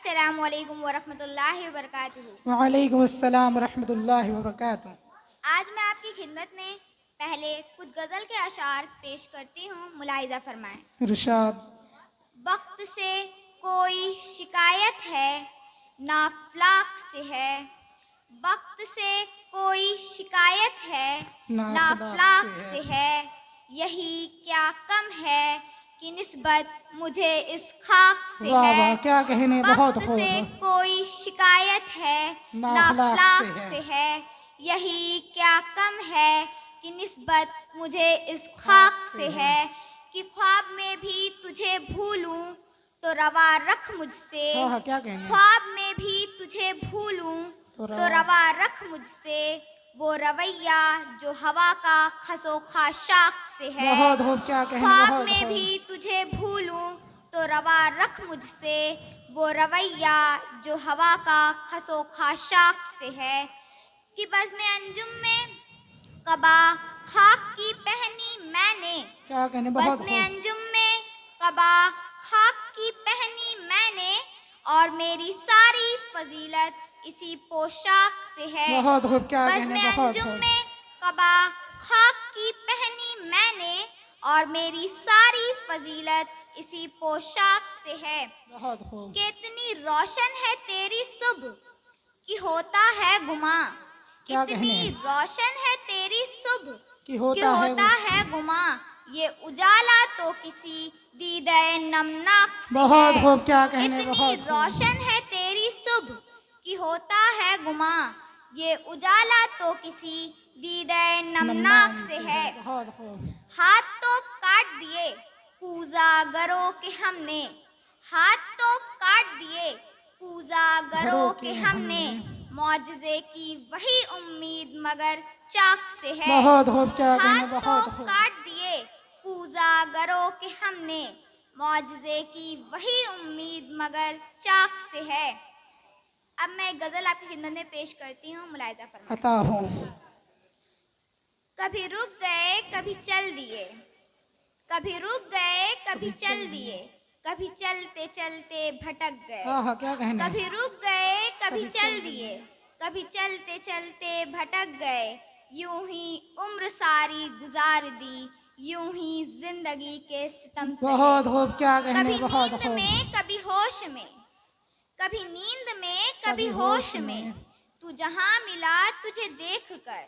अस्सलामु अलैकुम वरहमतुल्लाहि वबरकातुहू। वालेकुम अस्सलाम वरहमतुल्लाहि वबरकातुह। आज मैं आपकी खिदमत में पहले कुछ गज़ल के अशार पेश करती हूँ, मुलाहिज़ा फरमाएं। इरशाद। वक्त से कोई शिकायत है ना अफ़लाक से है, वक्त से कोई शिकायत है ना ना अखलाक अफ़लाक से से है। है, यही क्या कम है कि निस्बत मुझे इस खाक से वाह वाह, है। क्या कहने, बहुत वक्त खूब। से कोई शिकायत है ना ना अखलाक अफ़लाक से से है, यही क्या कम है कि निस्बत मुझे इस खाक से है। कि ख्वाब में भी तुझे भूलूं तो रवा रख मुझसे, हाँ हाँ, क्या कहने। ख्वाब में भी तुझे भूलूं तो रवा रख मुझसे, वो रवैया जो हवा का खसो खाशाक से है। बहुत खूब, क्या कहने, ख्वाब बहुत में खूब। भी तुझे भूलूं तो रवा रख मुझसे, वो रवैया जो हवा का खसो खाशाक से है। कि बज़्म अंजुम में कबा खाक की पहनी मैंने, क्या कहने, बहुत बज़्म खूब। अंजुम में कबा खाक की पहनी मैंने, और मेरी सारी फजीलत इसी पोशाक से है। बहुत खूब, क्या कहने, बज़्म बहुत अंजुम खूब। में कबा खाक की पहनी मैंने, और मेरी सारी फजीलत इसी पोशाक से है। बहुत खूब। कितनी रोशन है तेरी सुबह कि होता है गुमा, क्या कितनी कहने। रोशन है तेरी सुबह कि कि होता है गुमा, ये उजाला तो किसी दीदे नमनाक से बहुत है। खूब, क्या कहने, इतनी बहुत खूब। रोशन है तेरी सुबह कि होता है गुमा, ये उजाला तो किसी दीदे नमनाक से है। बहुत खूब। हाथ तो काट दिए पूजागरों के हमने, हाथ तो काट दिए पूजागरों के हमने, मौजज़े की वही उम्मीद मगर चाक से है। बहुत खूब, क्या कहने, हाथ तो बहुत खूब। काट दिए पूजागरों के हमने, मौजज़े की वही उम्मीद मगर चाक से है। अब मैं एक गज़ल आपकी खिदमत में पेश करती हूँ, मुलाहिज़ा फरमाएं। अता हूँ। कभी रुक गए कभी चल दिए, कभी रुक गए कभी चल दिए, कभी चलते चलते भटक गए। हाँ हाँ, क्या कहने। कभी रुक गए कभी चल दिए, कभी चलते चलते भटक गए, यूं ही उम्र सारी गुजार दी, यूं ही जिंदगी के सितम से। बहुत खूब, क्या कहने, कभी बहुत नींद खूब। में कभी होश में, कभी नींद में कभी कभी होश में, तू जहां मिला तुझे देख कर,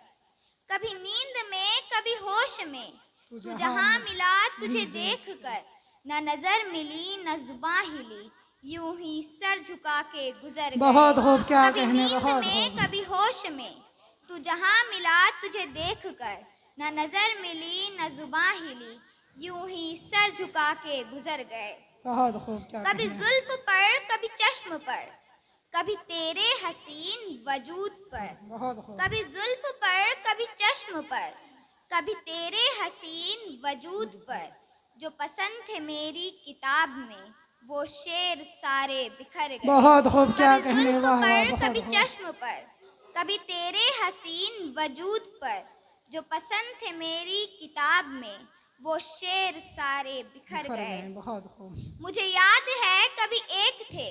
कभी नींद में कभी होश में, तू जहां मिला तुझे देख कर, न नजर मिली न जुबां हिली, यूं ही सर झुका के गुजर गए। बहुत खूब, क्या कभी कहने, नींद बहुत में खूब। कभी होश में, तू जहां मिला तुझे देख कर, न नजर मिली न जुबां हिली, यूं ही सर झुका के गुजर गए। बहुत खूब, क्या कभी कहने। जुल्फ पर कभी चश्म पर, कभी तेरे हसीन वजूद पर, बहुत खूब। कभी जुल्फ पर कभी चश्म पर, कभी तेरे हसीन वजूद पर, जो पसंद थे मेरी किताब में वो शेर सारे बिखर गए। बहुत खूब, क्या कभी कहने, जुल्फ वाह वाह, पर बहुत कभी खूब। चश्म पर, कभी तेरे हसीन वजूद पर, जो पसंद थे मेरी किताब में वो शेर सारे बिखर गए। बहुत खूब। मुझे याद है कभी एक थे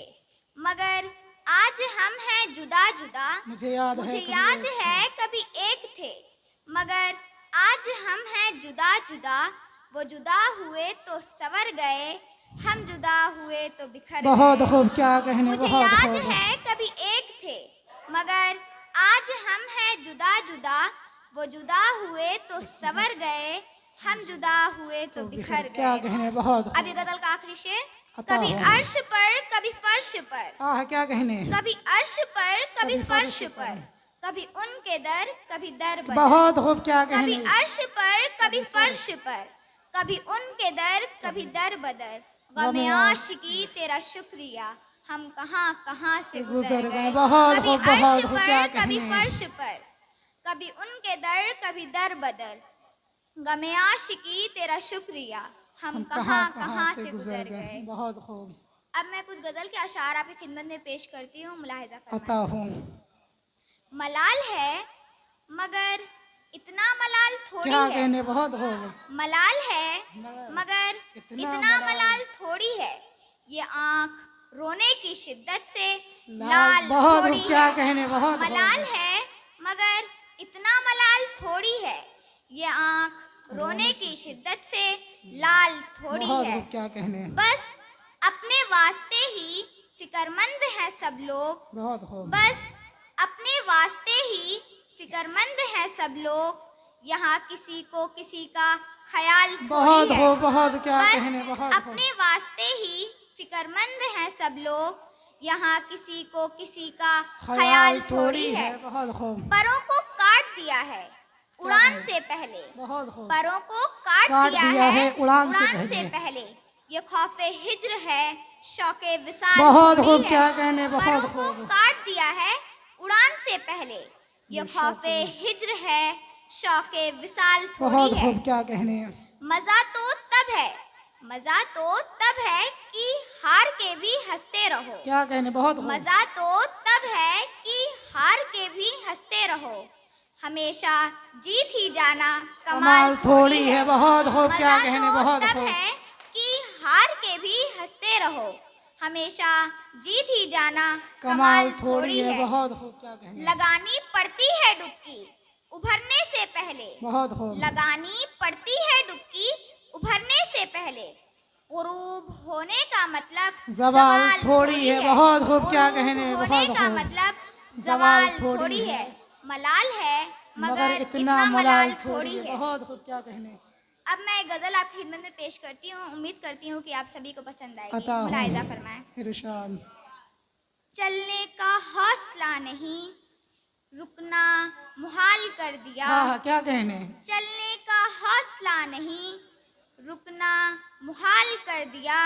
मगर आज हम हैं जुदा जुदा, मुझे याद मुझे है कभी याद एक है थे। कभी एक थे मगर आज हम हैं जुदा जुदा, वो जुदा हुए तो संवर गए, हम जुदा हुए तो बिखर बहुत गए। खूब, क्या कहने, मुझे बहुत याद खूब। है कभी एक थे मगर आज हम हैं जुदा जुदा, वो जुदा हुए तो संवर गए, हम जुदा हुए तो बिखर क्या गए। कहने, बहुत अब ये खूब। गजल का आखिरी शेर। अता कभी हूँ। अर्श पर कभी फर्श पर, हाँ, क्या कहने। कभी अर्श पर कभी कभी फर्श फर्श पर, पर। कभी उनके दर कभी दर बदर। बहुत खूब, क्या कभी कहने। अर्श पर कभी फर्श पर, कभी उनके दर कभी दर बदर, गमे आशिकी तेरा शुक्रिया हम कहाँ कहाँ से गुजर गए। बहुत कभी खूब, अर्श बहुत खूब, क्या पर कभी कहने। फर्श पर, कभी उनके दर कभी दर बदर, गमे आशिकी तेरा शुक्रिया हम कहाँ कहाँ से गुजर गए। बहुत खूब। अब मैं कुछ गजल के अशार आपकी खिदमत में पेश करती हूँ, मुलाहिजा अता फरमाएं। हूँ। मलाल है मगर इतना मलाल थोड़ी क्या है, कहने, बहुत खूब। मलाल है मगर इतना मलाल थोड़ी है, ये आँख रोने की शिद्दत से लाल बहुत थोड़ी क्या है। कहने, बहुत मलाल है मगर इतना मलाल थोड़ी है, ये आँख रोने की शिद्दत से लाल थोड़ी बहुत है। क्या कहने, बस अपने वास्ते ही फिक्रमंद है सब लोग, बहुत हो, बस अपने वास्ते ही फिक्रमंद है सब लोग, यहाँ किसी को किसी का ख्याल बहुत थोड़ी हो, है। बहुत क्या बस कहने, बहुत हो, अपने वास्ते ही फिक्रमंद है सब लोग, यहाँ किसी को किसी का ख्याल थोड़ी है। बहुत हो, परों को काट दिया है उड़ान कहें? से पहले, बहुत हो, परों को काट काट दिया है उड़ान उड़ान से से पहले। पहले। ये खौफे हिज्र है, शौके विसाल बहुत थोड़ी हो, है। क्या कहने, परों बहुत को हो, काट दिया है उड़ान से पहले, ये खौफे हिज्र है, शौके विसाल बहुत थोड़ी हो, है। क्या कहने, मजा तो तब है, मजा तो तब है कि हार के भी हंसते रहो। क्या कहने, बहुत हो, मजा तो तब है कि हार के भी हंसते रहो, हमेशा जीत ही जाना कमाल थोड़ी है। बहुत हो, क्या मजा कहने, तो बहुत तब हो, है कि हार के भी हंसते रहो, हमेशा जीत ही जाना कमाल थोड़ी है। बहुत हो, क्या कहने, लगानी पड़ती है डुबकी उभरने से पहले, बहुत हो, लगानी पड़ती है डुबकी उभरने से पहले। गुरूब होने का मतलब ज़वाल थोड़ी है। बहुत हो, क्या गुरूब कहने, होने बहुत का हो, मतलब ज़वाल ज़वाल थोड़ी थोड़ी है। है। मलाल है मगर इतना मलाल थोड़ी है। बहुत हो, क्या कहने, अब मैं गजल आपकी खिदमत में पेश करती हूँ, उम्मीद करती हूँ कि आप सभी को पसंद आएगी। अता हो, मुलाहिज़ा फरमाएं। इरशाद, चलने का हौसला नहीं, रुकना मुहाल कर दिया। हाँ, क्या कहने, चलने का हौसला नहीं, रुकना मुहाल कर दिया,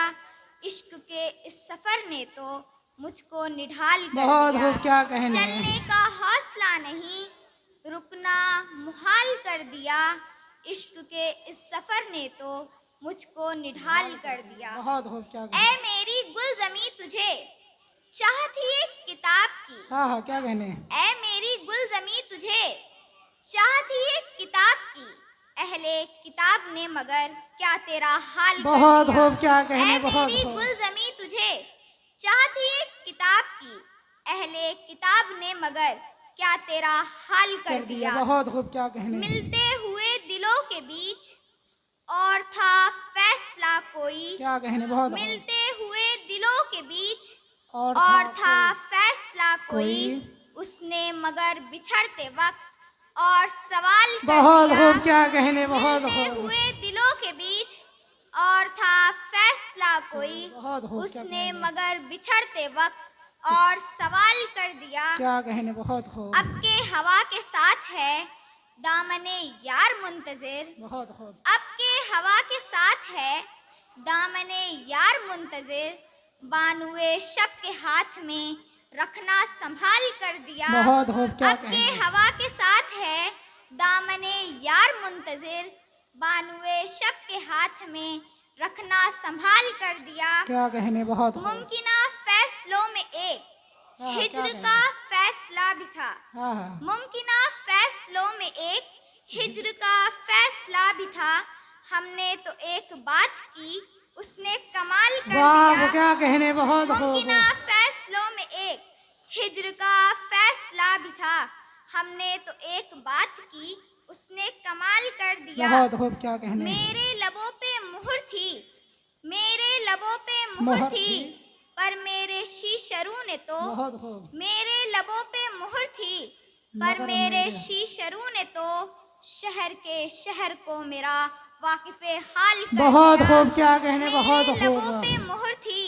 इश्क के इस सफर ने तो मुझको निढाल कर बहुत दिया। हो, क्या कहने, चलने का हौसला नहीं, रुकना मुहाल कर दिया, इश्क के इस सफर ने तो मुझको निढाल कर दिया। बहुत हो, क्या ऐ कहने, मेरी गुलज़मी तुझे चाह थी एक किताब की, हाँ, क्या कहने, ऐ मेरी गुलज़मी तुझे चाह थी एक किताब की, अहले किताब ने मगर क्या तेरा हाल कर बहुत दिया। हो, क्या कहने, ऐ बहुत मेरी हो, गुलज़मी तुझे चाह थी एक किताब की, अहले किताब ने मगर क्या तेरा हाल कर दिया। बहुत हो, क्या कहने, मिलते हुए दिलों के बीच और था फैसला कोई, क्या कहने, बहुत हो, मिलते हुए दिलों के बीच और था फैसला कोई, उसने मगर बिछड़ते वक्त और सवाल कर बहुत दिया। हो, क्या कहने, बहुत मिलते हो, हुए दिलों के बीच और था फैसला कोई, बहुत हो, क्या उसने कहने, मगर बिछड़ते वक्त और सवाल कर दिया। क्या कहने, बहुत हो, अब के हवा के साथ है दामने यार मुंतजिर, बहुत हो, अब के हवा के साथ है दामने यार मुंतजिर, बानुए शब के हाथ में रखना संभाल कर दिया। बहुत हो, क्या अब के कहने, हवा के साथ है दामने यार मुंतजिर, बानुए शब के हाथ में रखना संभाल कर दिया। क्या कहने, बहुत हो, मुमकिना फैसलों में एक हाँ, हिज्र क्या का कहने, फैसला भी था। हाँ, हाँ, मुमकिना फैसलों में एक हिज्र का फैसला भी था, हमने तो एक बात की उसने कमाल कर वाह, दिया। क्या कहने, बहुत हो, मुमकिना फैसलों में एक हिज्र का फैसला भी था, हमने तो एक बात की उसने कमाल कर दिया। बहुत हो, क्या कहने, मेरे लबों पे मुहर थी, मेरे लबों पे मुहर मुहर थी, थी, पर मेरे शीशरू ने तो बहुत हो, मेरे लबों पे मुहर थी, पर मगर मेरे शीशरू ने तो शहर के शहर को मेरा वाकिफ़े हाल कर बहुत दिया। हो, क्या कहने, बहुत मेरे हो, लबों पे मुहर थी,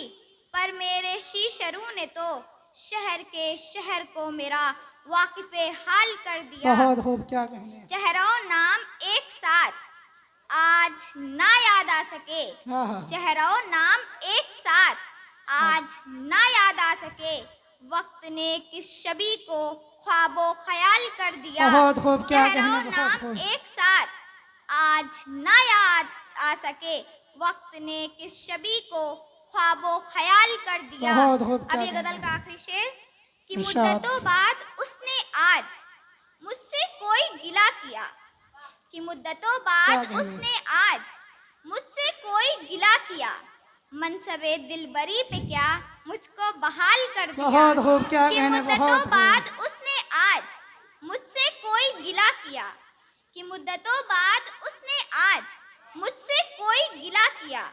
पर मेरे शीशरू ने तो शहर के शहर को मेरा वाकिफ़े हाल कर दिया। बहुत हो, क्या कहने, चेहरों नाम एक साथ आज ना याद आ सके, हाँ, हाँ, चेहरों नाम एक साथ आज ना याद आ सके, वक्त ने किस शबी को ख्वाबो ख्याल कर दिया। बहुत हो, क्या चेहरों कहने, बहुत नाम हो, एक साथ आज ना याद आ सके, वक्त ने किस शबी को ख्वाबो ख्याल कर दिया। बहुत हो, अब क्या ये गजल कहने, का आखिरी शेर कि इरशाद। मुद्दतों बाद उसने आज मुझसे कोई गिला किया, कि मुद्दतों क्या बाद कहने, उसने आज मुझसे कोई गिला किया, मनसबे दिलबरी पे क्या मुझको बहाल कर दिया। बहुत खूब, क्या कि कहने, मुद्दतों बहुत खूब। बाद उसने आज मुझसे कोई गिला किया, कि मुद्दतों बाद उसने आज मुझसे कोई गिला किया।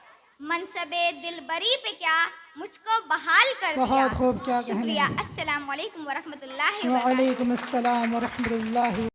मनसबे दिलबरी पे क्या मुझको बहाल कर दिया। बहुत खूब, क्या कहने। शुक्रिया। अस्सलाम वालेकुम व रहमतुल्लाहि व बरकातहू। वालेकुम अस्सलाम व रहमतुल्लाहि